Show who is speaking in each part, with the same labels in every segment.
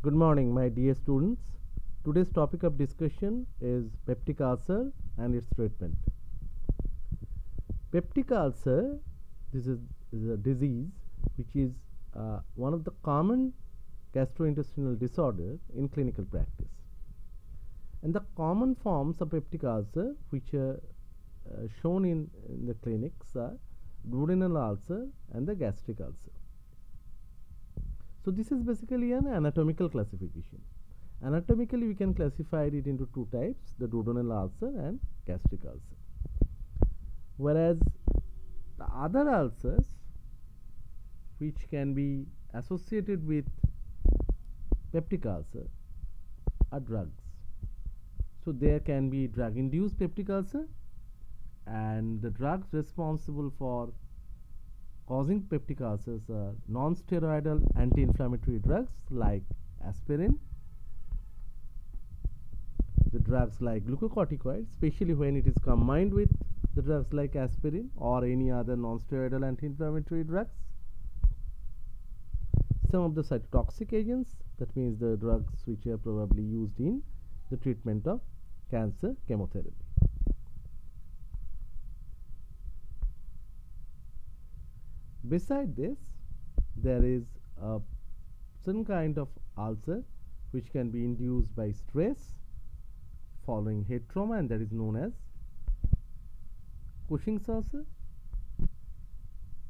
Speaker 1: Good morning, my dear students. Today's topic of discussion is peptic ulcer and its treatment. Peptic ulcer, this is a disease which is one of the common gastrointestinal disorder in clinical practice. And the common forms of peptic ulcer which are shown in the clinics are duodenal ulcer and the gastric ulcer. So this is basically an anatomical classification. Anatomically, we can classify it into two types, the duodenal ulcer and gastric ulcer. Whereas the other ulcers which can be associated with peptic ulcer are drugs. So there can be drug-induced peptic ulcer, and the drugs responsible for causing peptic ulcers are non-steroidal anti-inflammatory drugs like aspirin, the drugs like glucocorticoids, especially when it is combined with the drugs like aspirin or any other non-steroidal anti-inflammatory drugs, some of the cytotoxic agents, that means the drugs which are probably used in the treatment of cancer chemotherapy. Beside this, there is a certain kind of ulcer which can be induced by stress following head trauma, and that is known as Cushing's ulcer,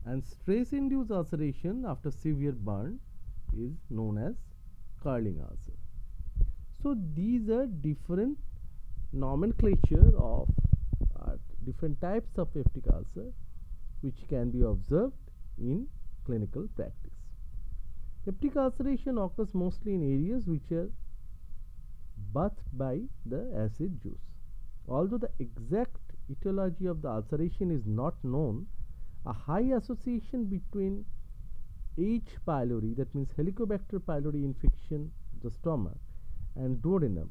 Speaker 1: and stress-induced ulceration after severe burn is known as curling ulcer. So these are different nomenclature of different types of peptic ulcer which can be observed in clinical practice. Peptic ulceration occurs mostly in areas which are bathed by the acid juice. Although the exact etiology of the ulceration is not known, a high association between H. pylori, that means Helicobacter pylori infection of the stomach, and duodenum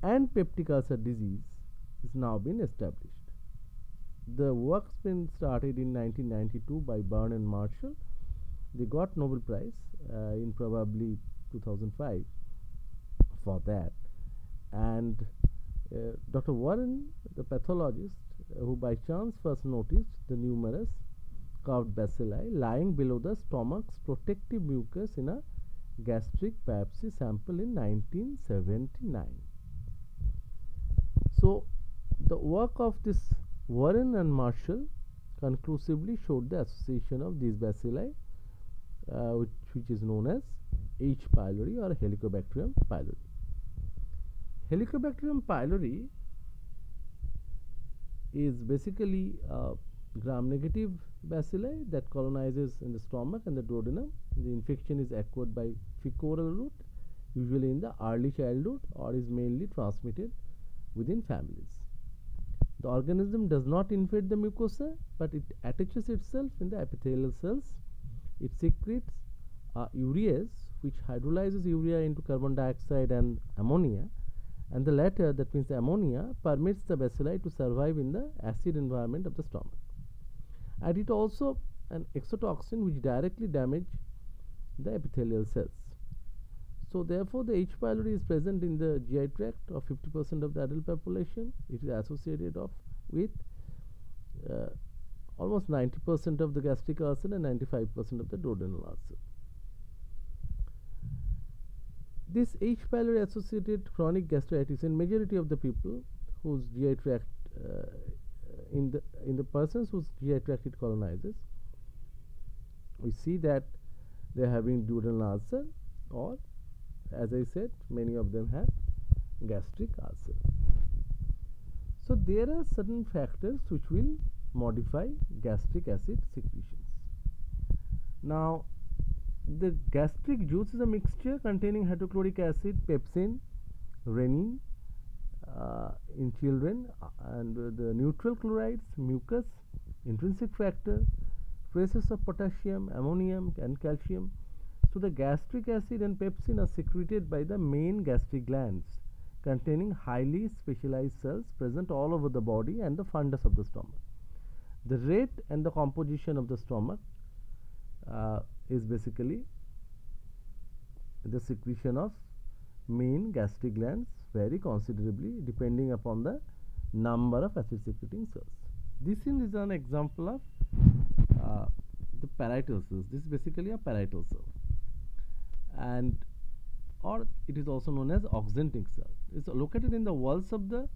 Speaker 1: and peptic ulcer disease is now been established. The work's been started in 1992 by Byrne and Marshall. They got Nobel Prize in probably 2005 for that. And Dr. Warren, the pathologist, who by chance first noticed the numerous curved bacilli lying below the stomach's protective mucus in a gastric biopsy sample in 1979. So the work of this Warren and Marshall conclusively showed the association of these bacilli which is known as H. pylori or Helicobacterium pylori. Helicobacterium pylori is basically a gram-negative bacilli that colonizes in the stomach and the duodenum. The infection is acquired by fecal route, usually in the early childhood, or is mainly transmitted within families. The organism does not invade the mucosa, but it attaches itself in the epithelial cells. It secretes urease, which hydrolyzes urea into carbon dioxide and ammonia, and the latter, that means the ammonia, permits the bacilli to survive in the acid environment of the stomach. And it also an exotoxin which directly damage the epithelial cells. So therefore, the H. pylori is present in the GI tract of 50% of the adult population. It is associated with almost 90% of the gastric ulcer and 95% of the duodenal ulcer. This H. pylori associated chronic gastritis in majority of the people whose GI tract in the persons whose GI tract it colonizes, we see that they are having duodenal ulcer, or as I said, many of them have gastric ulcer. So there are certain factors which will modify gastric acid secretions. Now, the gastric juice is a mixture containing hydrochloric acid, pepsin, renin in children, and the neutral chlorides, mucus, intrinsic factor, traces of potassium, ammonium, and calcium. So the gastric acid and pepsin are secreted by the main gastric glands containing highly specialized cells present all over the body and the fundus of the stomach. The rate and the composition of the stomach is basically the secretion of main gastric glands vary considerably depending upon the number of acid secreting cells. This is an example of the parietal cells. This is basically a parietal cell, and or it is also known as auxentic cell. It's located in the walls of the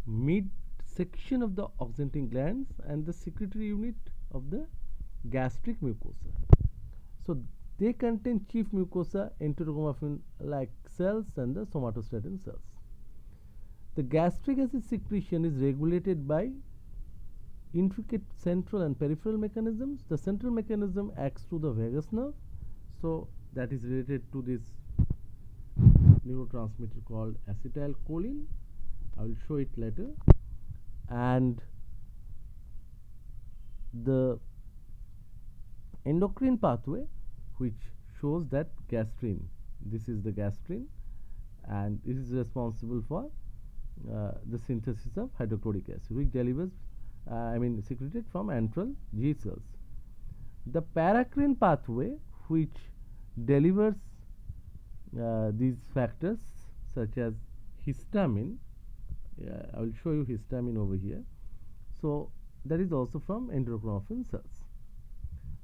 Speaker 1: mid section of the auxentic glands and the secretory unit of the gastric mucosa. So they contain chief mucosa, enterochromaffin like cells, and the somatostatin cells. The gastric acid secretion is regulated by intricate central and peripheral mechanisms. The central mechanism acts through the vagus nerve, so that is related to this neurotransmitter called acetylcholine. I will show it later. And the endocrine pathway, which shows that gastrin, this is the gastrin, and this is responsible for the synthesis of hydrochloric acid, which delivers secreted from antral G cells. The paracrine pathway, which delivers these factors such as histamine. I will show you histamine over here. So that is also from enterochromaffin cells.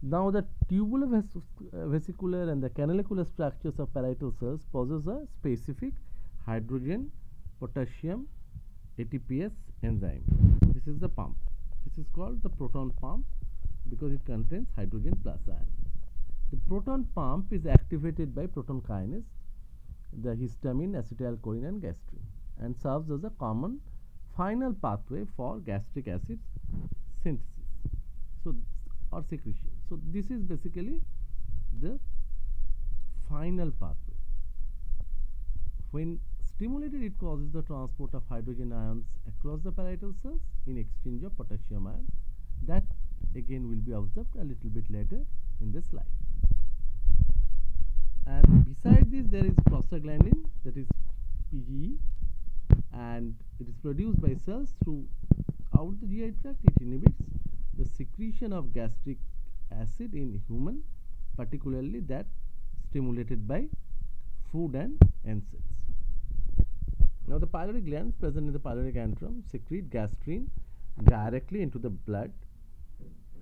Speaker 1: Now the tubular vesicular and the canalicular structures of parietal cells possess a specific hydrogen potassium ATPase enzyme. This is the pump. This is called the proton pump because it contains hydrogen plus ion. The proton pump is activated by proton kinase, the histamine, acetylcholine, and gastrin, and serves as a common final pathway for gastric acid synthesis, so or secretion. So this is basically the final pathway. When stimulated, it causes the transport of hydrogen ions across the parietal cells in exchange of potassium ion. That again will be observed a little bit later in this slide. And beside this, there is prostaglandin, that is PGE, and it is produced by cells throughout the GI tract. It inhibits the secretion of gastric acid in human, particularly that stimulated by food and NSAIDs. Now the pylori glands present in the pyloric antrum secrete gastrin directly into the blood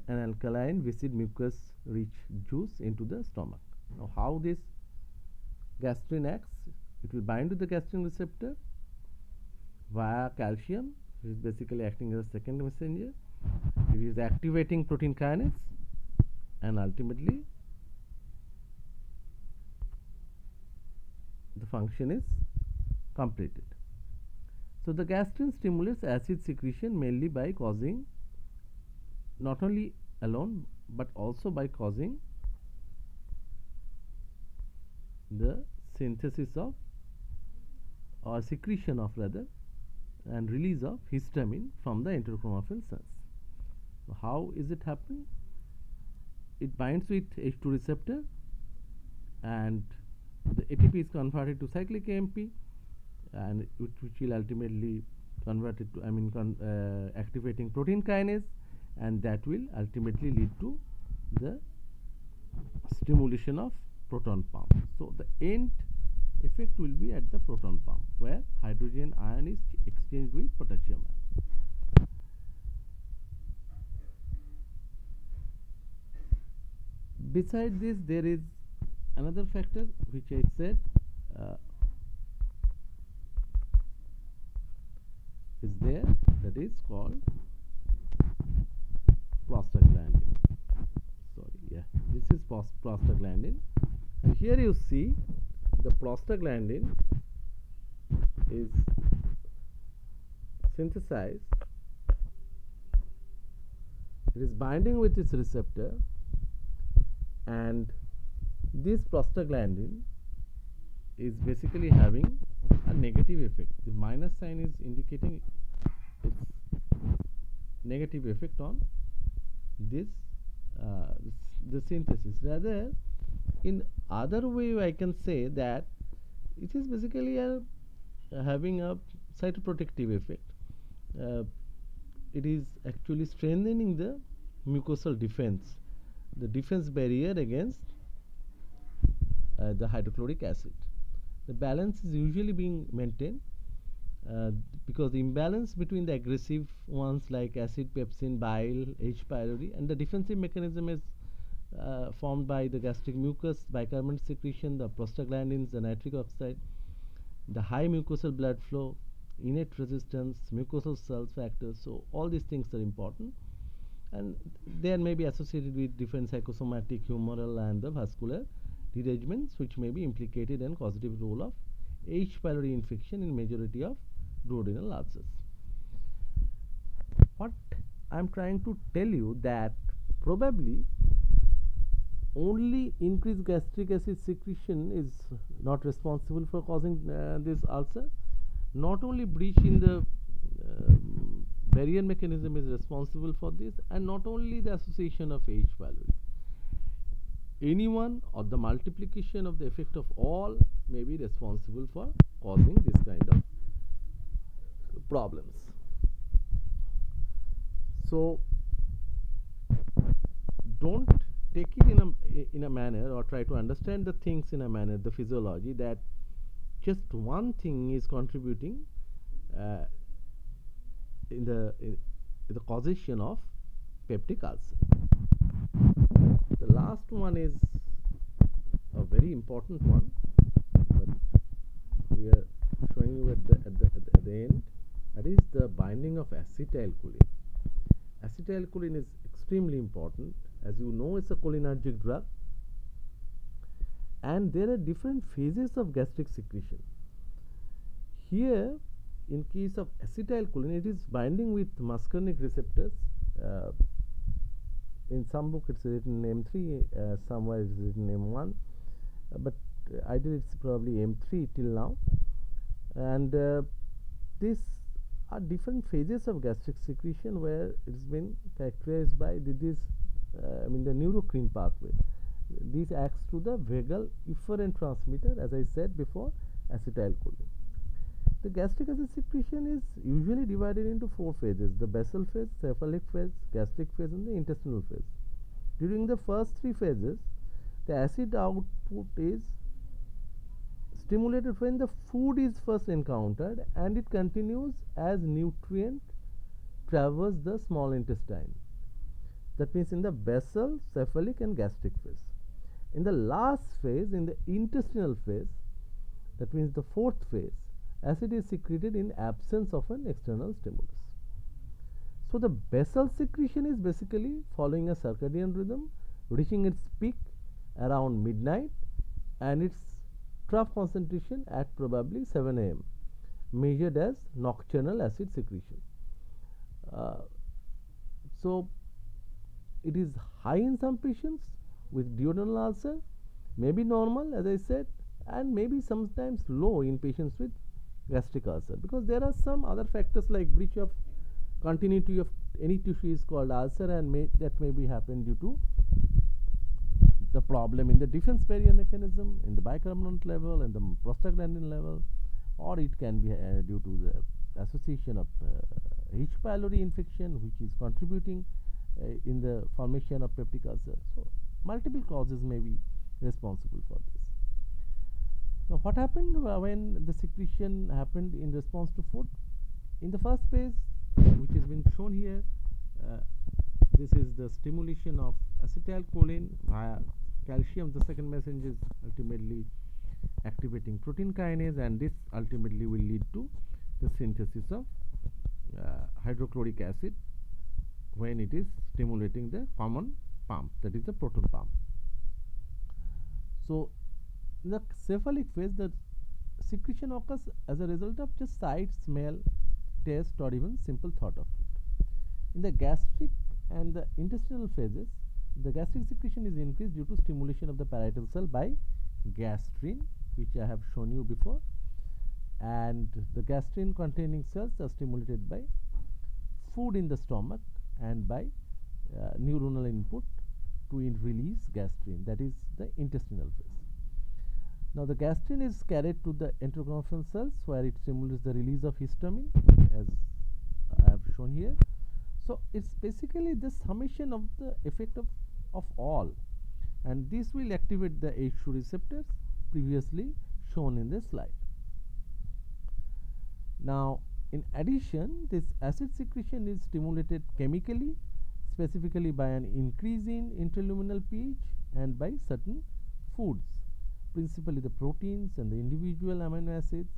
Speaker 1: and alkaline viscid mucus rich juice into the stomach. Now how this gastrin acts? It will bind to the gastrin receptor via calcium, which is basically acting as a second messenger. It is activating protein kinase, and ultimately the function is completed. So the gastrin stimulates acid secretion mainly by causing, not only alone but also by causing the synthesis of or secretion of rather and release of histamine from the enterochromaffin cells. So how is it happen? It binds with H2 receptor and the ATP is converted to cyclic AMP, and which will ultimately convert it to activating protein kinase, and that will ultimately lead to the stimulation of proton pump. So the end effect will be at the proton pump, where hydrogen ion is exchanged with potassium ion. Beside this, there is another factor which I said is there, that is called prostaglandin. This is prostaglandin, and here you see the prostaglandin is synthesized. It is binding with its receptor, and this prostaglandin is basically having a negative effect. The minus sign is indicating its negative effect on this the synthesis. Rather, in other way, I can say that it is basically having a cytoprotective effect. It is actually strengthening the mucosal defense, the defense barrier against the hydrochloric acid. The balance is usually being maintained uh, because the imbalance between the aggressive ones like acid, pepsin, bile, H. pylori, and the defensive mechanism is formed by the gastric mucus, bicarbonate secretion, the prostaglandins, the nitric oxide, the high mucosal blood flow, innate resistance, mucosal cell factors. So all these things are important, and they may be associated with different psychosomatic, humoral, and the vascular derangements, which may be implicated in causative role of H. pylori infection in majority of duodenal ulcers. What I am trying to tell you that probably only increased gastric acid secretion is not responsible for causing this ulcer. Not only breach in the barrier mechanism is responsible for this, and not only the association of H. pylori. Anyone or the multiplication of the effect of all may be responsible for causing this kind of problems. So don't take it in a manner, or try to understand the things in a manner, the physiology, that just one thing is contributing in the causation of peptic ulcer. The last one is a very important one, but we are showing you at the end. That is the binding of acetylcholine. Acetylcholine is extremely important. As you know, it's a cholinergic drug, and there are different phases of gastric secretion. Here, in case of acetylcholine, it is binding with muscarinic receptors. In some book it's written M3, somewhere it's written M1, but ideally it's probably M3 till now. And these are different phases of gastric secretion where it's been characterized by the neurocrine pathway. This acts through the vagal efferent transmitter, as I said before, acetylcholine. The gastric acid secretion is usually divided into 4 phases: the basal phase, cephalic phase, gastric phase, and the intestinal phase. During the first 3 phases, the acid output is stimulated when the food is first encountered, and it continues as nutrient traverse the small intestine. That means in the basal, cephalic, and gastric phase. In the last phase, in the intestinal phase, that means the 4th phase, acid is secreted in absence of an external stimulus. So the basal secretion is basically following a circadian rhythm, reaching its peak around midnight, and its trough concentration at probably 7 am, measured as nocturnal acid secretion. So it is high in some patients with duodenal ulcer, maybe normal, as I said, and maybe sometimes low in patients with gastric ulcer, because there are some other factors like breach of continuity of any tissue is called ulcer, and that may be happen due to the problem in the defense barrier mechanism, in the bicarbonate level, and the prostaglandin level, or it can be due to the association of H. pylori infection, which is contributing in the formation of peptic ulcer. So multiple causes may be responsible for this. Now, what happened when the secretion happened in response to food? In the first phase, which has been shown here, this is the stimulation of acetylcholine via calcium. The second messenger is ultimately activating protein kinase, and this ultimately will lead to the synthesis of hydrochloric acid when it is stimulating the common pump, that is the proton pump. So in the cephalic phase, the secretion occurs as a result of just sight, smell, taste, or even simple thought of food. In the gastric and the intestinal phases, the gastric secretion is increased due to stimulation of the parietal cell by gastrin, which I have shown you before, and the gastrin containing cells are stimulated by food in the stomach and by neuronal input to release gastrin, that is the intestinal phase. Now the gastrin is carried to the enterochromaffin cells, where it stimulates the release of histamine, as I have shown here. So it's basically the summation of the effect of all, and this will activate the H2 receptors, previously shown in this slide. Now, in addition, this acid secretion is stimulated chemically, specifically by an increase in intraluminal pH and by certain foods, principally the proteins and the individual amino acids.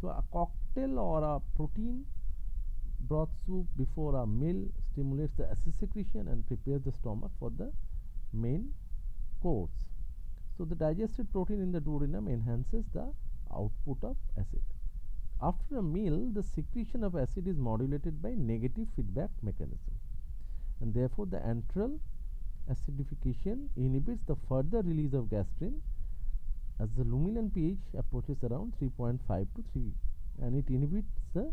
Speaker 1: So, a cocktail or a protein broth soup before a meal stimulates the acid secretion and prepares the stomach for the main course. So, the digested protein in the duodenum enhances the output of acid. After a meal, the secretion of acid is modulated by negative feedback mechanism, and therefore the antral acidification inhibits the further release of gastrin as the luminal pH approaches around 3.5 to 3, and it inhibits the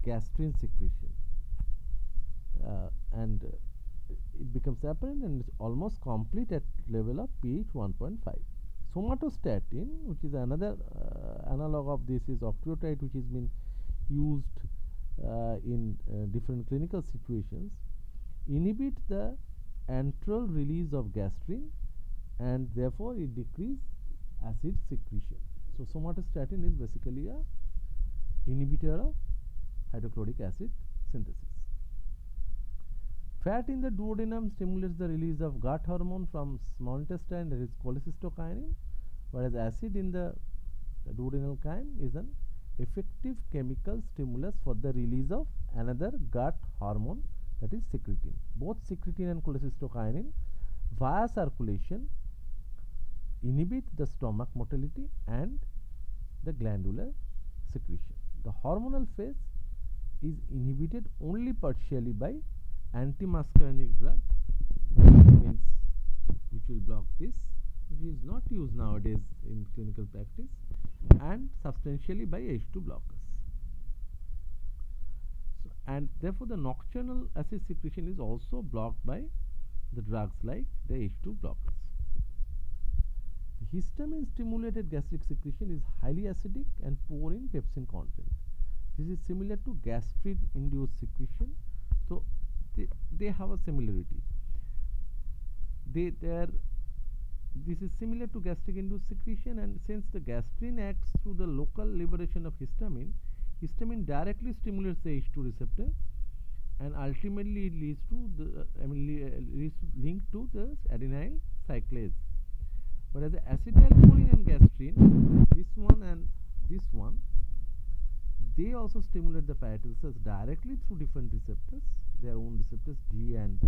Speaker 1: gastrin secretion, and it becomes apparent and is almost complete at level of pH 1.5. Somatostatin, which is another analog of this, is octreotide, which has been used in different clinical situations, inhibit the antral release of gastrin, and therefore it decreases acid secretion. So, somatostatin is basically a inhibitor of hydrochloric acid synthesis. Fat in the duodenum stimulates the release of gut hormone from small intestine, that is cholecystokinin, whereas acid in the duodenal chyme is an effective chemical stimulus for the release of another gut hormone, that is secretin. Both secretin and cholecystokinin via circulation inhibit the stomach motility and the glandular secretion. The hormonal phase is inhibited only partially by antimuscarinic drug, means which will block this, which is not used nowadays in clinical practice, and substantially by H2 blockers. So, and therefore, the nocturnal acid secretion is also blocked by the drugs like the H2 blockers. The histamine stimulated gastric secretion is highly acidic and poor in pepsin content. This is similar to gastrin induced secretion. So, they have a similarity. This is similar to gastric induced secretion, and since the gastrin acts through the local liberation of histamine, histamine directly stimulates the H2 receptor, and ultimately it leads to the linked to the adenyl cyclase. Whereas the acetylcholine and gastrin, this one and this one, they also stimulate the parietal cells directly through different receptors, their own receptors G and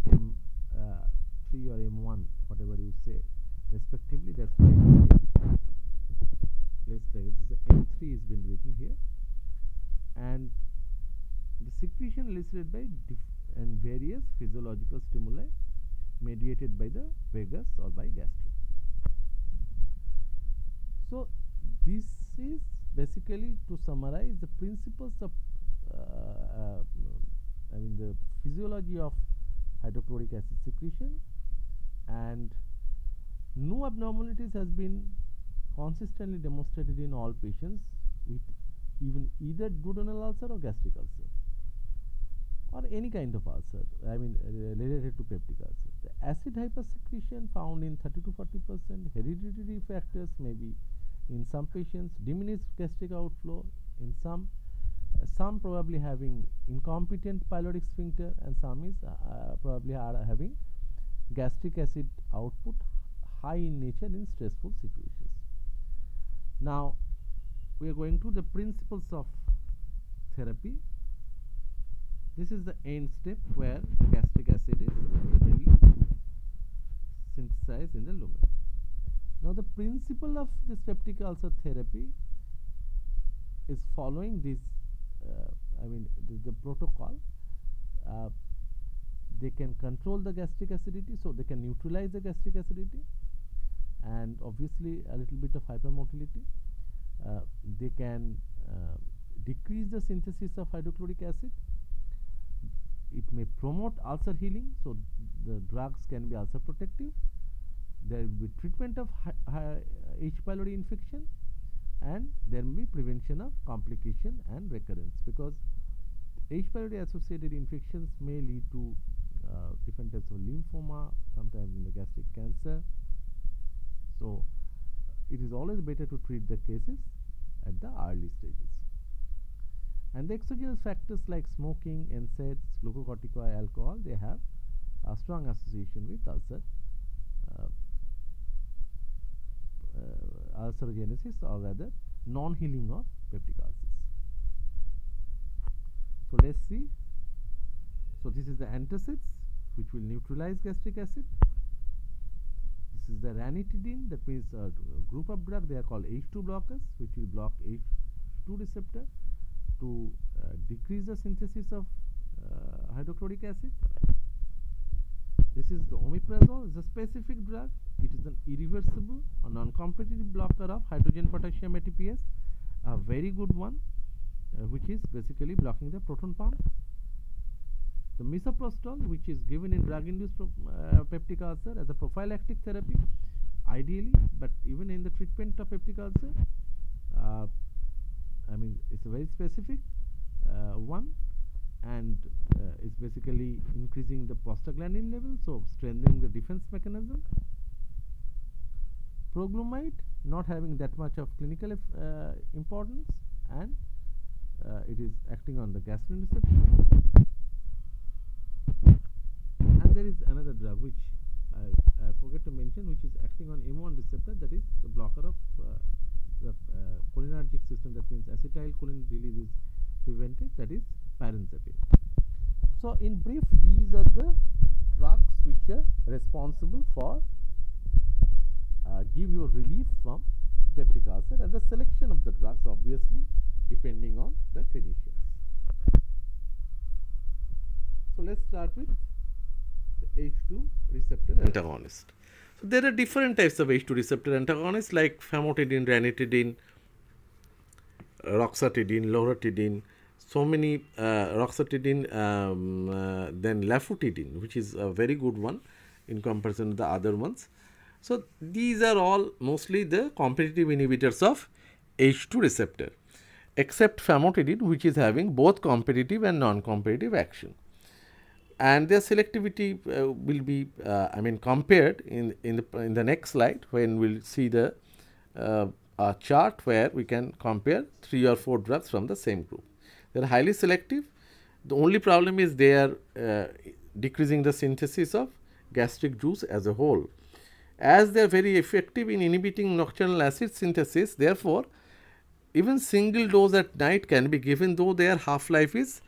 Speaker 1: M3 or M1, whatever you say, respectively. That's why let's say this is M3 is been written here, and the secretion elicited by and various physiological stimuli mediated by the vagus or by gastrin. So, this is basically to summarize the principles of the physiology of hydrochloric acid secretion, and no abnormalities has been consistently demonstrated in all patients with either duodenal ulcer or gastric ulcer or any kind of ulcer, related to peptic ulcer. The acid hypersecretion found in 30 to 40%, hereditary factors may be in some patients, diminished gastric outflow in some probably having incompetent pyloric sphincter, and some is probably are having gastric acid output high in nature in stressful situations. Now, we are going to the principles of therapy. This is the end step where the gastric acid is mainly synthesized in the lumen. Now, the principle of this peptic ulcer therapy is following this, the protocol. They can control the gastric acidity, so they can neutralize the gastric acidity, and obviously a little bit of hypermotility. They can decrease the synthesis of hydrochloric acid. It may promote ulcer healing, so the drugs can be ulcer protective. There will be treatment of H. pylori infection, and there may be prevention of complication and recurrence, because H. pylori associated infections may lead to different types of lymphoma, sometimes in the gastric cancer. So, is always better to treat the cases at the early stages. And the exogenous factors like smoking, NSAIDs, glucocorticoid, alcohol, they have a strong association with ulcerogenesis, or rather non-healing of peptic ulcers. So let's see. So this is the antacids, which will neutralize gastric acid. This is the ranitidine, that means a group of drug, they are called H2 blockers, which will block H2 receptor to decrease the synthesis of hydrochloric acid. This is the omeprazole, is a specific drug. It is an irreversible or non-competitive blocker of hydrogen potassium ATPase, a very good one, which is basically blocking the proton pump. The misoprostol, which is given in drug-induced peptic ulcer as a prophylactic therapy, ideally, but even in the treatment of peptic ulcer, I mean, it's a very specific one, and it's basically increasing the prostaglandin level, so strengthening the defense mechanism. Proglumide, not having that much of clinical importance, and it is acting on the gastrin receptor. And there is another drug which I forget to mention, which is acting on M1 receptor, that is the blocker of the cholinergic system, that means acetylcholine release is prevented, that is pyranzapine. So in brief, these are the drugs which are responsible for give you relief from peptic ulcer, and the selection of the drugs obviously depending on the clinicians. So let's start with the H2 receptor antagonist. So there are different types of H2 receptor antagonists like famotidine, ranitidine, roxatidine, loratadine, so many roxatidine, then lafutidine, which is a very good one in comparison to the other ones. So these are all mostly the competitive inhibitors of H2 receptor, except famotidine, which is having both competitive and non-competitive action. And their selectivity will be I mean compared in the next slide, when we will see the a chart where we can compare 3 or 4 drugs from the same group. They are highly selective. The only problem is they are decreasing the synthesis of gastric juice as a whole. As they are very effective in inhibiting nocturnal acid synthesis, therefore, even single dose at night can be given, though their half-life is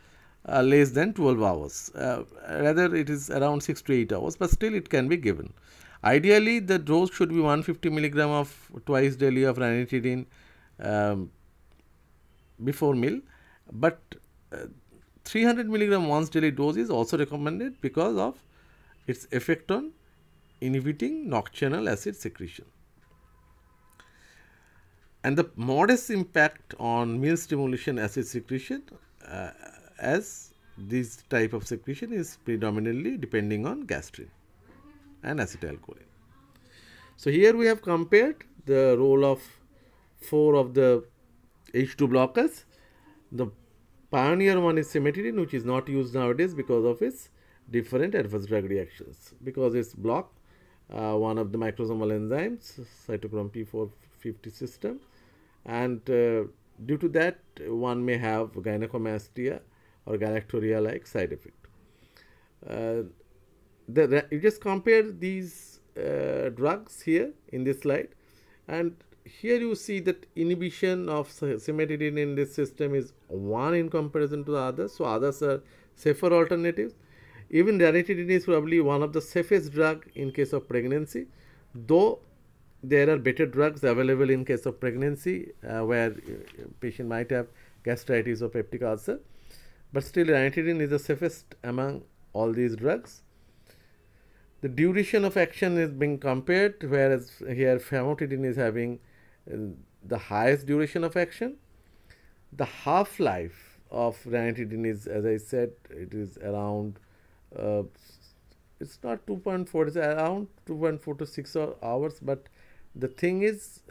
Speaker 1: less than 12 hours, rather it is around 6 to 8 hours, but still it can be given. Ideally, the dose should be 150 milligram of twice daily of ranitidine before meal, but 300 milligram once daily dose is also recommended because of its effect on inhibiting nocturnal acid secretion. And the modest impact on meal stimulation acid secretion, as this type of secretion is predominantly depending on gastrin and acetylcholine. So here we have compared the role of 4 of the H2 blockers. The pioneer one is cimetidine, which is not used nowadays because of its different adverse drug reactions, because it's block one of the microsomal enzymes, cytochrome P450 system, and due to that one may have gynecomastia or galactorrhea like side effect. You just compare these drugs here in this slide, and here you see that inhibition of cimetidine in this system is 1 in comparison to the others. So others are safer alternatives. Even ranitidine is probably one of the safest drug in case of pregnancy, though there are better drugs available in case of pregnancy where patient might have gastritis or peptic ulcer, but still ranitidine is the safest among all these drugs. The duration of action is being compared, whereas here famotidine is having the highest duration of action. The half-life of ranitidine is, as I said, it is around it's not 2.4, it's around 2.4 to 6 hours, but the thing is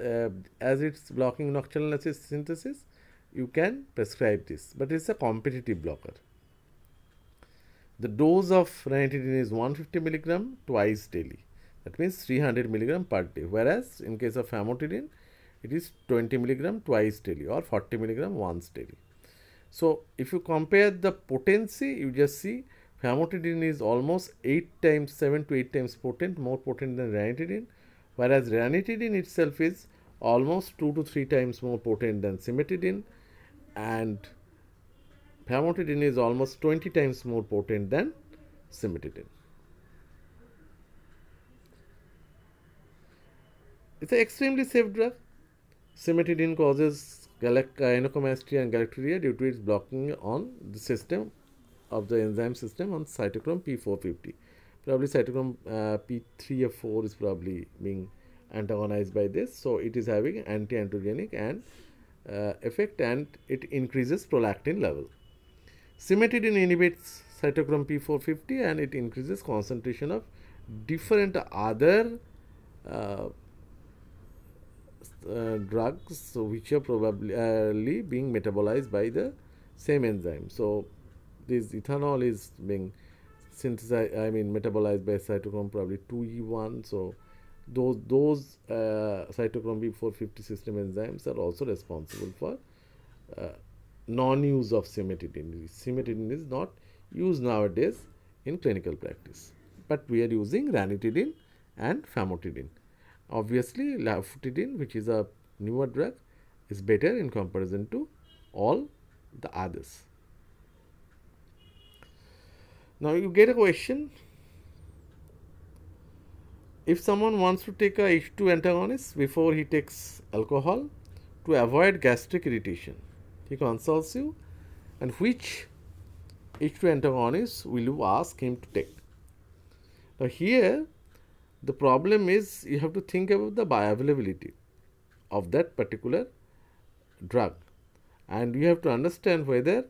Speaker 1: as it's blocking nocturnal acid synthesis, you can prescribe this, but it's a competitive blocker. The dose of ranitidine is 150 milligram twice daily, that means 300 milligram per day, whereas in case of famotidine it is 20 milligram twice daily or 40 milligram once daily. So if you compare the potency, you just see famotidine is almost 7 to 8 times potent, more potent than ranitidine, whereas ranitidine itself is almost 2 to 3 times more potent than cimetidine, and famotidine is almost 20 times more potent than cimetidine. It's an extremely safe drug. Cimetidine causes gynecomastia and galactorrhea due to its blocking on the system of the enzyme system on cytochrome P450. Probably cytochrome P3 or 4 is probably being antagonized by this. So it is having anti-androgenic and effect, and it increases prolactin level. Cimetidine inhibits cytochrome P450 and it increases concentration of different other drugs which are probably being metabolized by the same enzyme. So this ethanol is being synthesized, metabolized by cytochrome probably 2E1. So those cytochrome B450 system enzymes are also responsible for non-use of cimetidine. Cimetidine is not used nowadays in clinical practice, but we are using ranitidine and famotidine. Obviously, lafutidine, which is a newer drug, is better in comparison to all the others. Now you get a question: if someone wants to take a H2 antagonist before he takes alcohol to avoid gastric irritation, he consults you, and which H2 antagonist will you ask him to take? Now here the problem is you have to think about the bioavailability of that particular drug, and you have to understand whether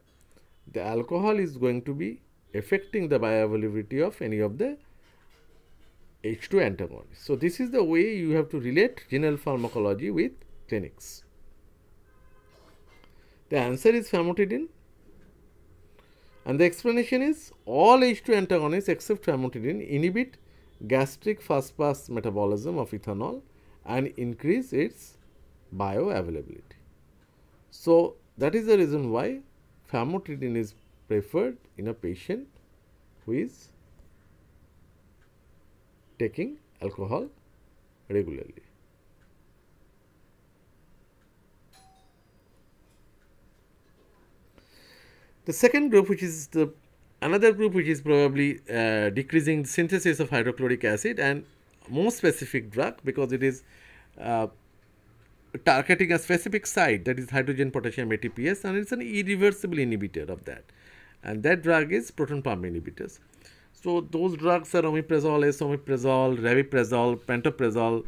Speaker 1: the alcohol is going to be affecting the bioavailability of any of the H2 antagonists. So this is the way you have to relate general pharmacology with clinics. The answer is famotidine, and the explanation is all H2 antagonists except famotidine inhibit gastric fast pass metabolism of ethanol and increase its bioavailability. So that is the reason why famotidine is preferred in a patient who is taking alcohol regularly. The second group, which is another group which is probably decreasing the synthesis of hydrochloric acid, and more specific drug because it is targeting a specific site, that is hydrogen potassium ATPase, and it's an irreversible inhibitor of that, and that drug is proton pump inhibitors. So those drugs are omeprazole, esomeprazole, rabeprazole, pantoprazole,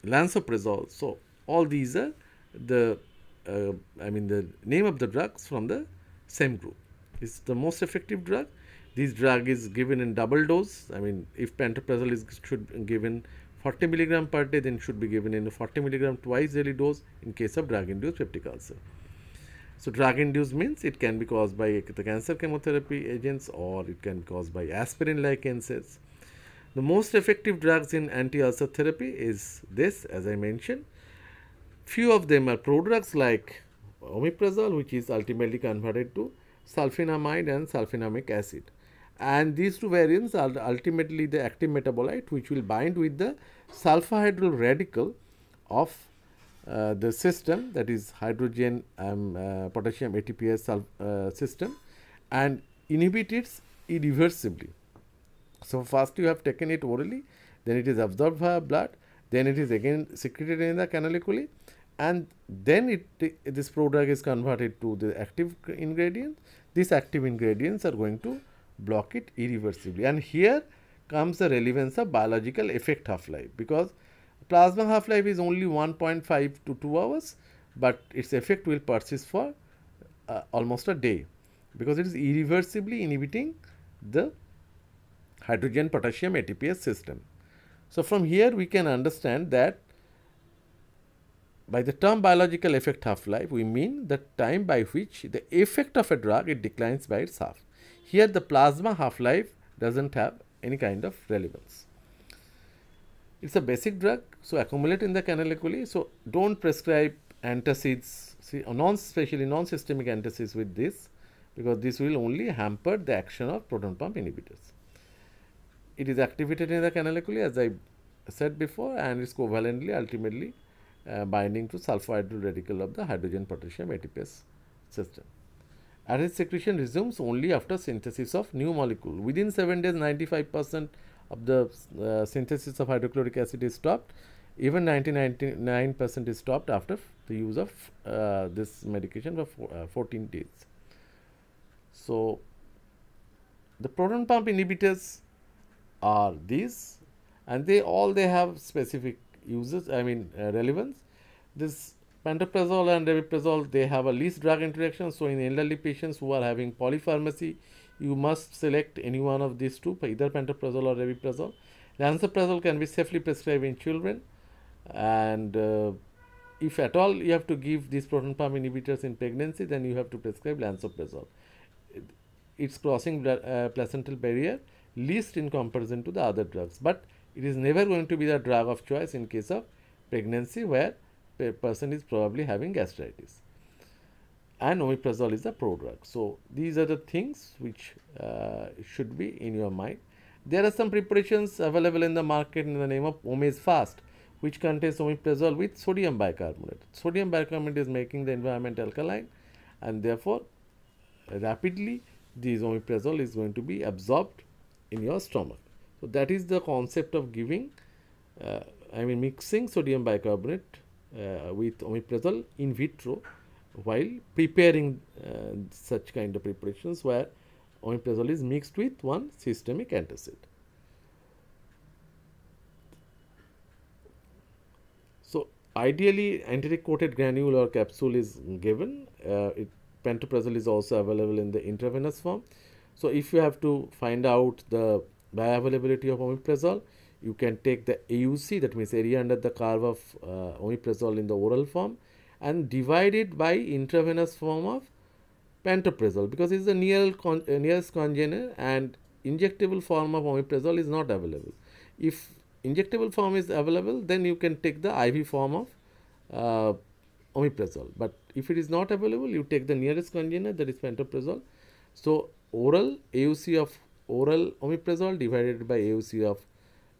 Speaker 1: lansoprazole. So all these are the the name of the drugs from the same group. It's the most effective drug. This drug is given in double dose. If pantoprazole should be given 40 milligram per day, then should be given in a 40 milligram twice daily dose in case of drug-induced peptic ulcer. So drug-induced means it can be caused by the cancer chemotherapy agents, or it can be caused by aspirin-like NSAIDs. The most effective drugs in anti-ulcer therapy is this, as I mentioned. Few of them are prodrugs like omeprazole, which is ultimately converted to sulfinamide and sulfinamic acid. And these two variants are ultimately the active metabolite which will bind with the sulfahydryl radical of the system, that is hydrogen potassium ATPase system, and inhibit it irreversibly. So first you have taken it orally, then it is absorbed via blood, then it is again secreted in the canaliculi, and then this prodrug is converted to the active ingredient. These active ingredients are going to block it irreversibly, and here comes the relevance of biological effect half-life, because plasma half-life is only 1.5 to 2 hours, but its effect will persist for almost a day, because it is irreversibly inhibiting the hydrogen potassium ATPase system. So from here we can understand that by the term biological effect half-life, we mean the time by which the effect of a drug it declines by its half. Here the plasma half-life does not have any kind of relevance. It's a basic drug, so accumulate in the canaliculi. So don't prescribe antacids, especially non-systemic antacids with this, because this will only hamper the action of proton pump inhibitors. It is activated in the canaliculi, as I said before, and is covalently ultimately binding to sulfhydryl radical of the hydrogen potassium ATPase system. RH secretion resumes only after synthesis of new molecule. Within 7 days, 95% of the synthesis of hydrochloric acid is stopped. Even 99% is stopped after the use of this medication for 14 days. So, the proton pump inhibitors are these, and they have specific uses, relevance. This pantoprazole and rabeprazole, they have a least drug interaction. So, in elderly patients who are having polypharmacy, you must select any one of these two, either pantoprazole or rabeprazole. Lansoprazole can be safely prescribed in children, and if at all you have to give these proton pump inhibitors in pregnancy, then you have to prescribe lansoprazole. It's crossing placental barrier least in comparison to the other drugs, but it is never going to be the drug of choice in case of pregnancy where a person is probably having gastritis, and omeprazole is a prodrug. So, these are the things which should be in your mind. There are some preparations available in the market in the name of Omez Fast, which contains omeprazole with sodium bicarbonate. Sodium bicarbonate is making the environment alkaline, and therefore rapidly this omeprazole is going to be absorbed in your stomach. So, that is the concept of giving mixing sodium bicarbonate with omeprazole in vitro while preparing such kind of preparations where omeprazole is mixed with one systemic antacid. So, ideally enteric coated granule or capsule is given. Pantoprazole is also available in the intravenous form. So, if you have to find out the bioavailability of omeprazole, you can take the AUC, that means area under the curve of omeprazole in the oral form, and divide it by intravenous form of pantoprazole, because it is the nearest congener, and injectable form of omeprazole is not available. If injectable form is available, then you can take the IV form of omeprazole, but if it is not available, you take the nearest congener, that is pantoprazole. So, oral AUC of oral omeprazole divided by AUC of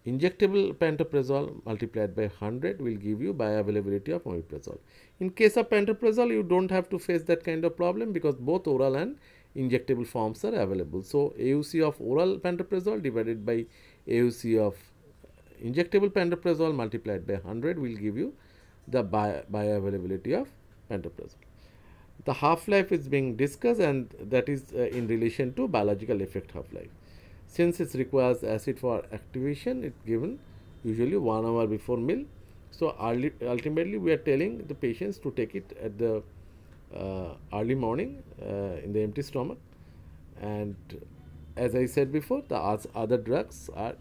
Speaker 1: injectable pantoprazole multiplied by 100 will give you bioavailability of omeprazole. In case of pantoprazole, you don't have to face that kind of problem because both oral and injectable forms are available. So, AUC of oral pantoprazole divided by AUC of injectable pantoprazole multiplied by 100 will give you the bioavailability of pantoprazole. The half-life is being discussed, and that is in relation to biological effect half-life. Since it requires acid for activation, it given usually 1 hour before meal. So, ultimately we are telling the patients to take it at the early morning in the empty stomach, and as I said before, the other drugs are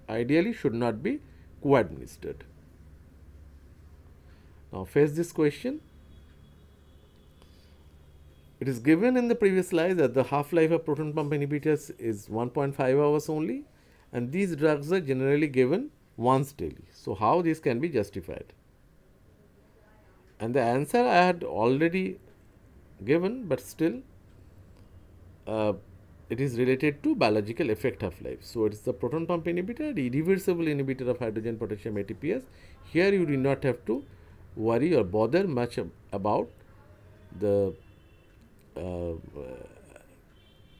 Speaker 1: ideally should not be co-administered. Now, face this question. It is given in the previous slide that the half-life of proton pump inhibitors is 1.5 hours only, and these drugs are generally given once daily. So, how this can be justified? And the answer I had already given, but still it is related to biological effect half-life. So, it is the proton pump inhibitor, irreversible inhibitor of hydrogen potassium ATPase. Here you do not have to worry or bother much about the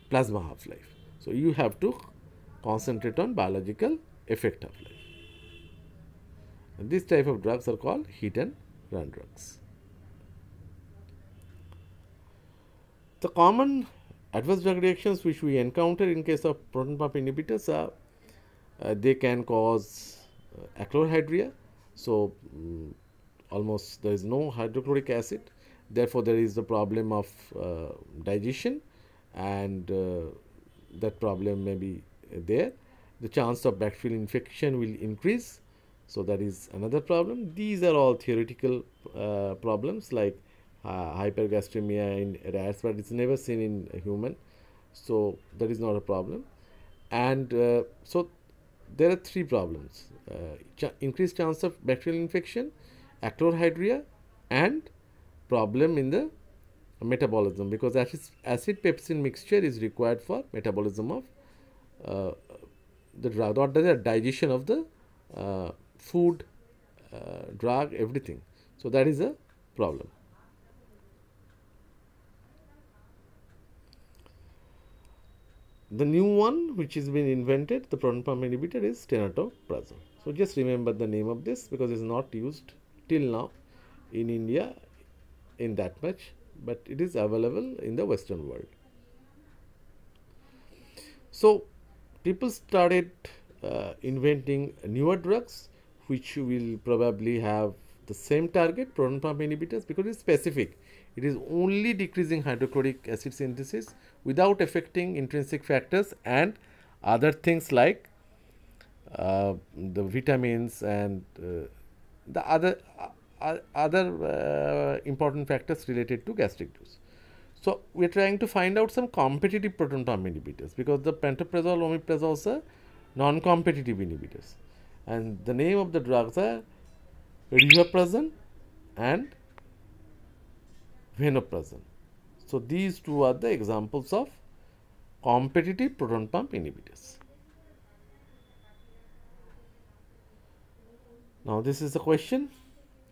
Speaker 1: plasma half-life. So, you have to concentrate on biological effect half-life. And this type of drugs are called hit and run drugs. The common adverse drug reactions which we encounter in case of proton pump inhibitors are they can cause achlorhydria. So, almost there is no hydrochloric acid, therefore, there is the problem of digestion, and that problem may be there. The chance of bacterial infection will increase. So, that is another problem. These are all theoretical problems like hyperglycemia in rats, but it is never seen in a human. So, that is not a problem. And so, there are three problems. increased chance of bacterial infection, achlorhydria, and problem in the metabolism, because acid pepsin mixture is required for metabolism of the drug, or the digestion of the food, drug, everything. So that is a problem. The new one which has been invented, the proton pump inhibitor, is tenotoprazole. So just remember the name of this, because it is not used till now in India in that much, but it is available in the Western world. So people started inventing newer drugs which will probably have the same target, proton pump inhibitors, because it is specific. It is only decreasing hydrochloric acid synthesis without affecting intrinsic factors and other things like the vitamins and the other important factors related to gastric juice. So we are trying to find out some competitive proton pump inhibitors, because the pantoprazole, omeprazole are non-competitive inhibitors, and the name of the drugs are rivaprazole and venoprazole. So these two are the examples of competitive proton pump inhibitors. Now this is the question.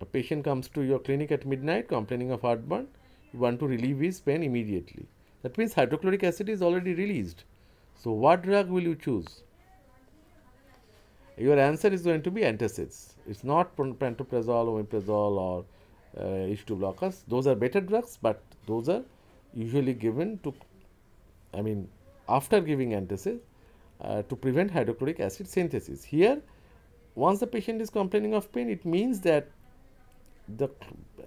Speaker 1: A patient comes to your clinic at midnight complaining of heartburn. You want to relieve his pain immediately. That means hydrochloric acid is already released. So what drug will you choose? Your answer is going to be antacids. It's not pantoprazole, omeprazole, or H2 blockers. Those are better drugs, but those are usually given to, after giving antacids to prevent hydrochloric acid synthesis. Here, once the patient is complaining of pain, it means that the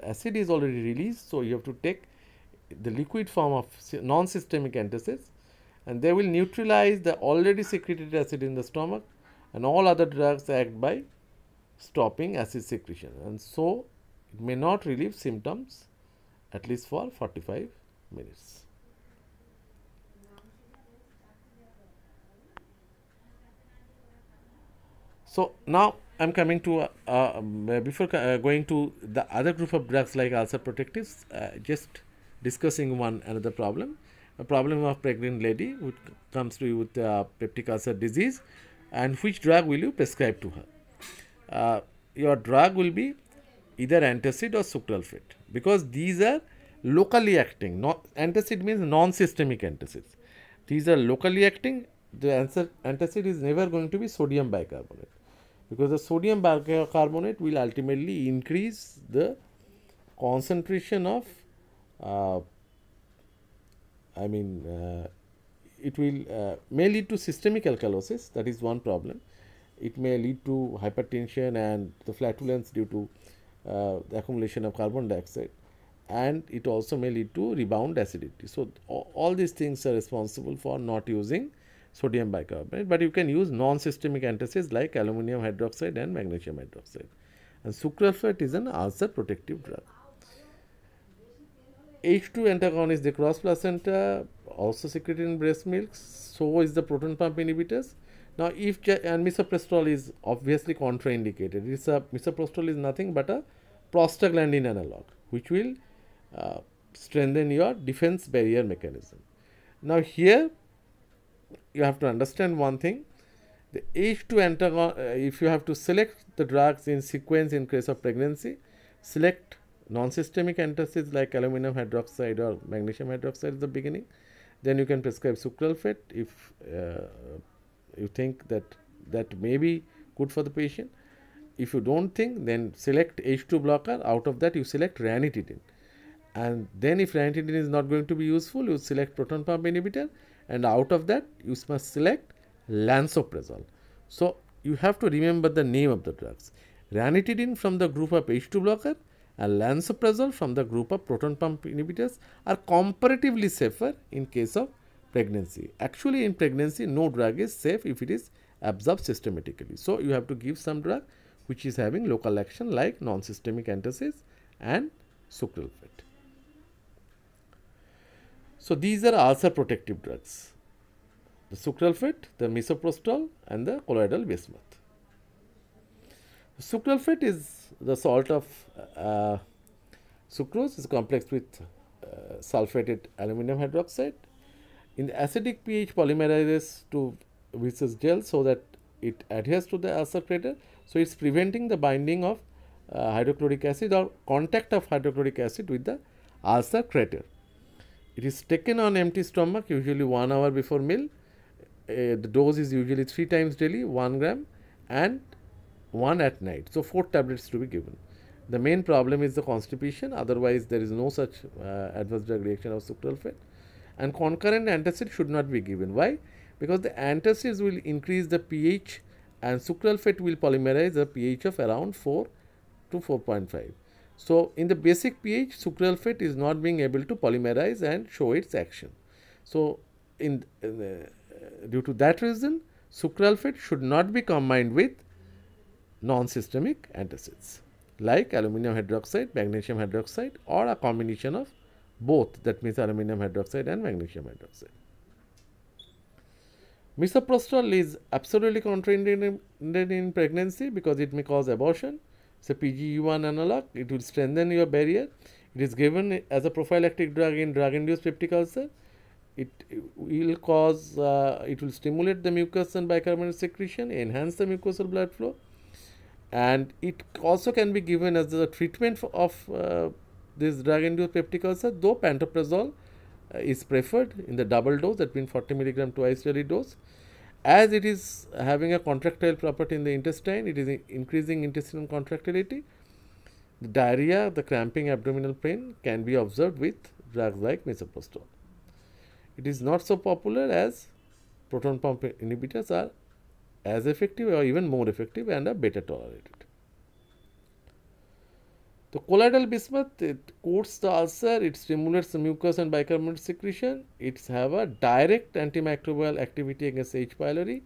Speaker 1: acid is already released, so you have to take the liquid form of non-systemic antacids, and they will neutralize the already secreted acid in the stomach, and all other drugs act by stopping acid secretion, and so it may not relieve symptoms at least for 45 minutes. So now I am coming to before going to the other group of drugs like ulcer protectives, just discussing another problem, a problem of pregnant lady who comes to you with peptic ulcer disease, and which drug will you prescribe to her? Your drug will be either antacid or sucralfate, because these are locally acting. Antacid means non-systemic antacids. These are locally acting. The antacid is never going to be sodium bicarbonate, because the sodium bicarbonate will ultimately increase the concentration of it will may lead to systemic alkalosis. That is one problem. It may lead to hypertension and the flatulence due to the accumulation of carbon dioxide, and it also may lead to rebound acidity. So all these things are responsible for not using sodium bicarbonate, but you can use non-systemic antacids like aluminum hydroxide and magnesium hydroxide. And sucralfate is an ulcer protective drug. H2 antagonist, the cross placenta, also secreted in breast milk. So is the proton pump inhibitors. Now, if misoprostol is obviously contraindicated, misoprostol is nothing but a prostaglandin analog, which will strengthen your defense barrier mechanism. Now, here you have to understand one thing. The H2 antagonist, if you have to select the drugs in sequence in case of pregnancy, select non-systemic antacids like aluminum hydroxide or magnesium hydroxide at the beginning. Then you can prescribe sucralfate if you think that may be good for the patient. If you don't think, then select H2 blocker. Out of that, you select ranitidine. And then if ranitidine is not going to be useful, you select proton pump inhibitor. And out of that, you must select lansoprazole. So you have to remember the name of the drugs. Ranitidine from the group of H2 blocker and lansoprazole from the group of proton pump inhibitors are comparatively safer in case of pregnancy. Actually, in pregnancy, no drug is safe if it is absorbed systematically. So you have to give some drug which is having local action like non-systemic antacids and sucralfate. So these are ulcer protective drugs: the sucralfate, the misoprostol, and the colloidal bismuth. Sucralfate is the salt of uh, sucrose is complex with sulfated aluminum hydroxide. In the acidic pH polymerizes to viscous gel so that it adheres to the ulcer crater. So, it is preventing the binding of hydrochloric acid or contact of hydrochloric acid with the ulcer crater. It is taken on empty stomach, usually 1 hour before meal. The dose is usually 3 times daily, 1 gram, and 1 at night. So, 4 tablets to be given. The main problem is the constipation, otherwise, there is no such adverse drug reaction of sucralfate. And concurrent antacid should not be given. Why? Because the antacids will increase the pH and sucralfate will polymerize a pH of around 4 to 4.5. So, in the basic pH, sucralfate is not being able to polymerize and show its action. So, due to that reason, sucralfate should not be combined with non-systemic antacids like aluminum hydroxide, magnesium hydroxide, or a combination of both, that means aluminum hydroxide and magnesium hydroxide. Misoprostol is absolutely contraindicated in pregnancy because it may cause abortion. It's a PGE1 analog. It will strengthen your barrier. It is given as a prophylactic drug in drug-induced peptic ulcer. It will cause, it will stimulate the mucus and bicarbonate secretion, enhance the mucosal blood flow, and it also can be given as a treatment of this drug-induced peptic ulcer, though pantoprazole is preferred in the double dose, that means 40 milligram twice daily dose. As it is having a contractile property in the intestine, it is increasing intestinal contractility. The diarrhea, the cramping, abdominal pain can be observed with drugs like misoprostol. It is not so popular as proton pump inhibitors are as effective or even more effective and are better tolerated. The colloidal bismuth, it coats the ulcer, it stimulates the mucus and bicarbonate secretion, it have a direct antimicrobial activity against H. pylori.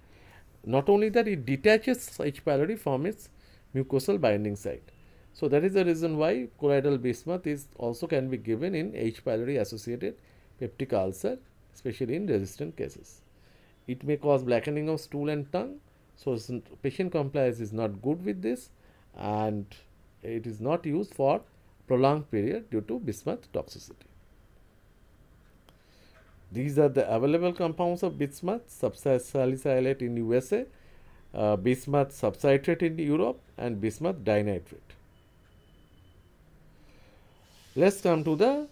Speaker 1: Not only that, it detaches H. pylori from its mucosal binding site. So, that is the reason why colloidal bismuth is also can be given in H. pylori associated peptic ulcer, especially in resistant cases. It may cause blackening of stool and tongue. So, patient compliance is not good with this, and it is not used for prolonged period due to bismuth toxicity. These are the available compounds of bismuth: subsalicylate in USA, bismuth subcitrate in Europe, and bismuth dinitrate. Let's come to the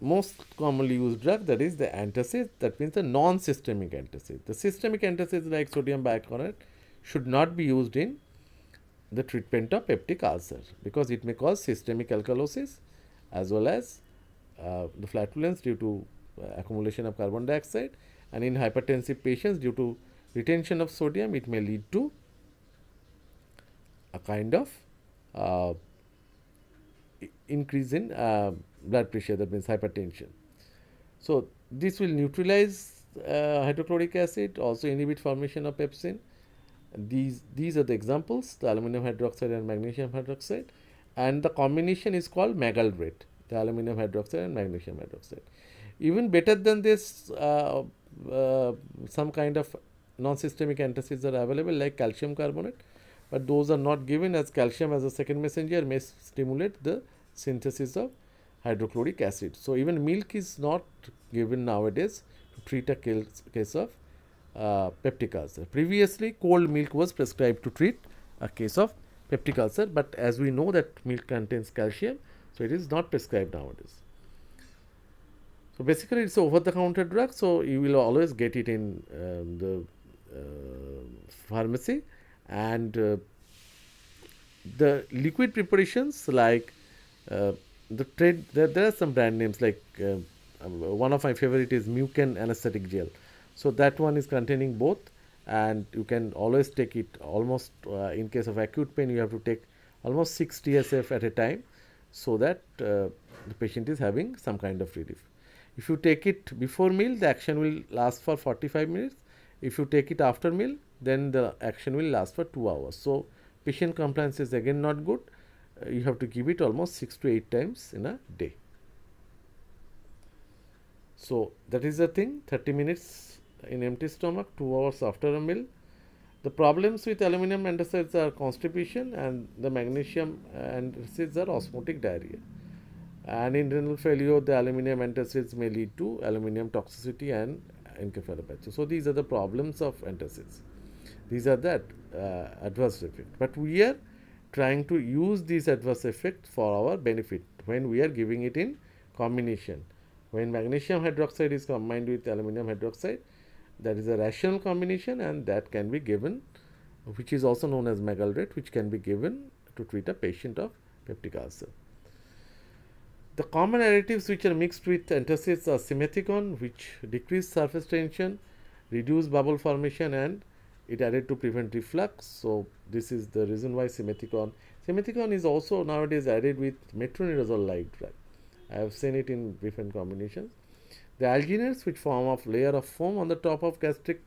Speaker 1: most commonly used drug, that is the antacid, that means the non-systemic antacid. The systemic antacids like sodium bicarbonate should not be used in the treatment of peptic ulcer because it may cause systemic alkalosis as well as the flatulence due to accumulation of carbon dioxide, and in hypertensive patients due to retention of sodium it may lead to a kind of increase in blood pressure, that means hypertension. So, this will neutralize hydrochloric acid, also inhibit formation of pepsin. These are the examples, the aluminum hydroxide and magnesium hydroxide, and the combination is called Magalrate, the aluminum hydroxide and magnesium hydroxide. Even better than this, some kind of non-systemic antacids are available like calcium carbonate, but those are not given as calcium as a second messenger may stimulate the synthesis of hydrochloric acid. So, even milk is not given nowadays to treat a case of peptic ulcer. Previously, cold milk was prescribed to treat a case of peptic ulcer, but as we know that milk contains calcium, so it is not prescribed nowadays. So, basically it is over the counter drug, so you will always get it in the pharmacy, and the liquid preparations like there are some brand names like one of my favorite is Mucan anesthetic gel. So, that one is containing both, and you can always take it almost in case of acute pain you have to take almost 6 TSF at a time, so that the patient is having some kind of relief. If you take it before meal, the action will last for 45 minutes. If you take it after meal, then the action will last for 2 hours. So, patient compliance is again not good. You have to give it almost 6 to 8 times in a day. So, that is the thing, 30 minutes in empty stomach, 2 hours after a meal. The problems with aluminum antacids are constipation, and the magnesium antacids are osmotic diarrhea. And in renal failure, the aluminum antacids may lead to aluminum toxicity and encephalopathy. So these are the problems of antacids. These are the adverse effects. But we are trying to use these adverse effects for our benefit when we are giving it in combination. When magnesium hydroxide is combined with aluminum hydroxide, that is a rational combination, and that can be given, which is also known as Magalrate, which can be given to treat a patient of peptic ulcer. The common additives which are mixed with antacids are simethicone, which decrease surface tension, reduce bubble formation, and it added to prevent reflux. So this is the reason why simethicone. Simethicone is also nowadays added with metronidazole-like drug. I have seen it in different combinations. The alginates, which form a layer of foam on the top of gastric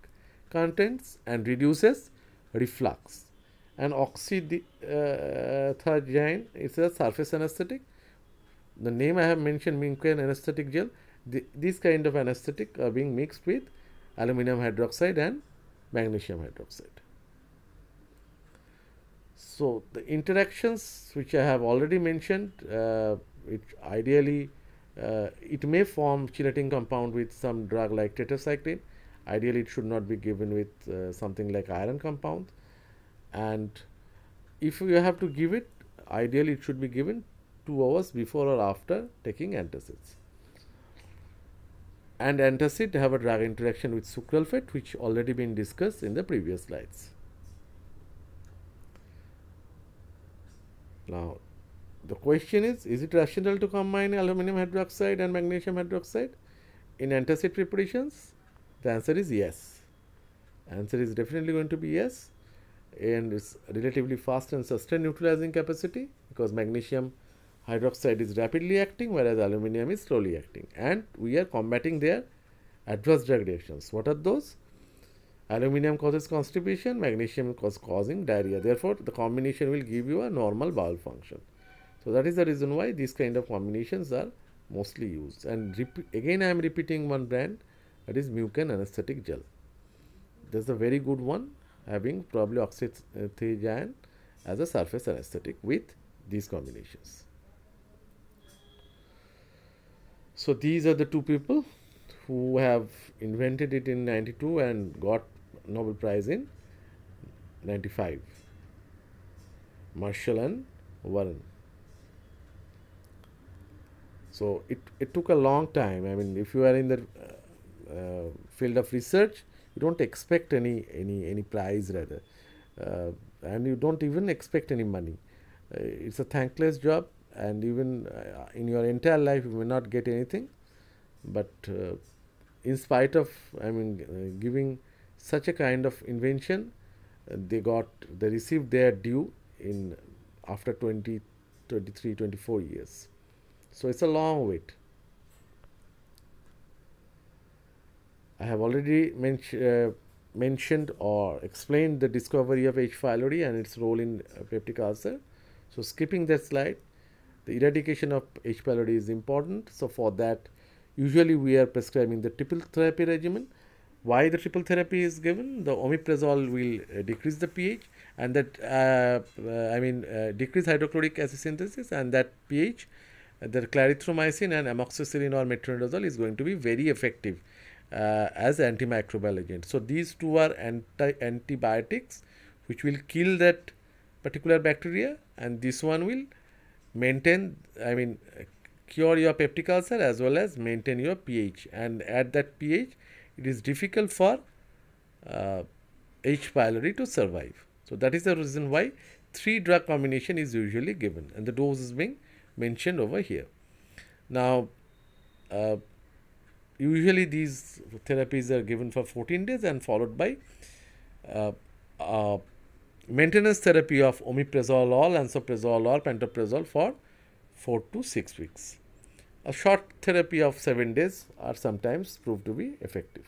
Speaker 1: contents and reduces reflux. And oxythargine is a surface anesthetic. The name I have mentioned, Mucan anesthetic gel. This kind of anesthetic are being mixed with aluminum hydroxide and magnesium hydroxide. So the interactions which I have already mentioned, it ideally it may form chelating compound with some drug like tetracycline. Ideally, it should not be given with something like iron compound. And if you have to give it, ideally it should be given 2 hours before or after taking antacids. And antacid have a drug interaction with sucralfate, which already been discussed in the previous slides. Now, the question is it rational to combine aluminum hydroxide and magnesium hydroxide in antacid preparations? The answer is yes. Answer is definitely going to be yes, and it's relatively fast and sustained neutralizing capacity, because magnesium hydroxide is rapidly acting, whereas aluminum is slowly acting, and we are combating their adverse drug reactions. What are those? Aluminum causes constipation, magnesium causing diarrhea. Therefore, the combination will give you a normal bowel function. So that is the reason why these kind of combinations are mostly used. And again, I am repeating one brand, that is Mucan anesthetic gel. This is a very good one, having probably oxythargine as a surface anesthetic with these combinations. So these are the 2 people who have invented it in 92 and got Nobel Prize in 95, Marshall and Warren. So it took a long time. I mean, if you are in the field of research, you don't expect any prize rather, and you don't even expect any money. It's a thankless job, and even in your entire life you may not get anything. But in spite of, giving such a kind of invention, they received their due in after 20, 23, 24 years. So it's a long wait. I have already mentioned or explained the discovery of H. pylori and its role in peptic ulcer. So skipping that slide, the eradication of H. pylori is important. So for that, usually we are prescribing the triple therapy regimen. Why the triple therapy is given? The omeprazole will decrease the pH, and that decrease hydrochloric acid synthesis, and that pH, the clarithromycin and amoxicillin or metronidazole is going to be very effective as antimicrobial agent. So these 2 are antibiotics which will kill that particular bacteria, and this one will maintain, cure your peptic ulcer as well as maintain your pH. And at that pH, it is difficult for H. pylori to survive. So that is the reason why 3 drug combination is usually given, and the dose is being mentioned over here. Now, usually these therapies are given for 14 days and followed by maintenance therapy of omeprazole or lansoprazole or pantoprazole for 4 to 6 weeks. A short therapy of 7 days are sometimes proved to be effective.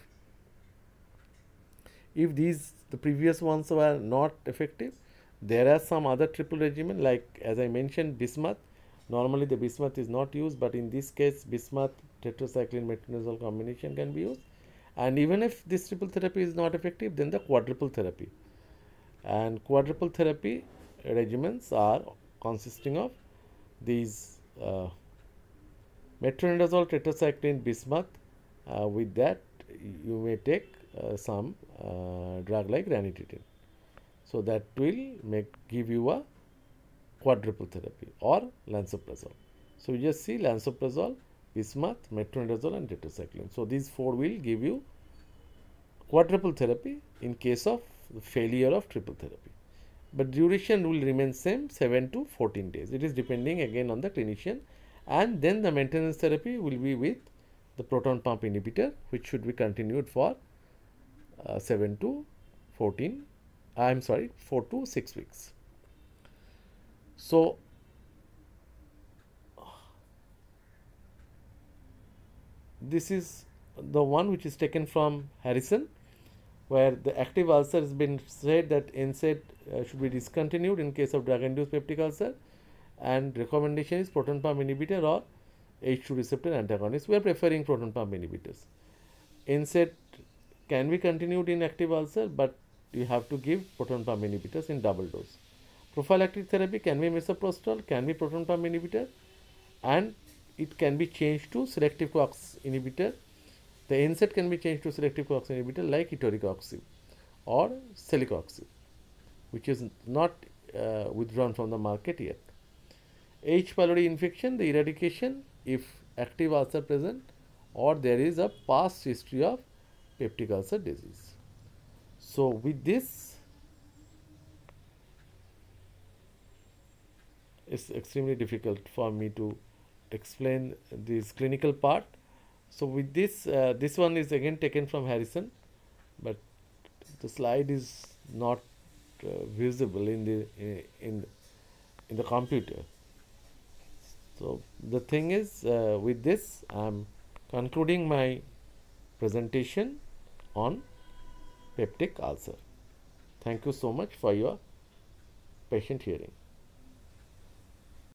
Speaker 1: If the previous ones were not effective, there are some other triple regimen, like as I mentioned, bismuth. Normally the bismuth is not used, but in this case bismuth, tetracycline, metronidazole combination can be used. And even if this triple therapy is not effective, then the quadruple therapy. And quadruple therapy regimens are consisting of these metronidazole, tetracycline, bismuth. With that, you may take some drug like ranitidine. So that will give you a quadruple therapy or lansoprazole. So you just see lansoprazole, bismuth, metronidazole, and tetracycline. So these four will give you quadruple therapy in case of failure of triple therapy. But duration will remain same, 7 to 14 days. It is depending again on the clinician. And then the maintenance therapy will be with the proton pump inhibitor, which should be continued for 7 to 14, 4 to 6 weeks. So this is the one which is taken from Harrison, where the active ulcer has been said that NSAID should be discontinued in case of drug-induced peptic ulcer, and recommendation is proton pump inhibitor or H2 receptor antagonist. We are preferring proton pump inhibitors. NSAID can be continued in active ulcer, but you have to give proton pump inhibitors in double dose. Prophylactic therapy can be misoprostol, can be proton pump inhibitor, and it can be changed to selective COX inhibitor. The NSAID can be changed to selective COX inhibitor like etoricoxib or celecoxib, which is not withdrawn from the market yet. H. pylori infection, the eradication if active ulcer present or there is a past history of peptic ulcer disease. So with this, it's extremely difficult for me to explain this clinical part. So with this, this one is again taken from Harrison, but the slide is not visible in the computer. So the thing is, with this, I am concluding my presentation on peptic ulcer. Thank you so much for your patient hearing.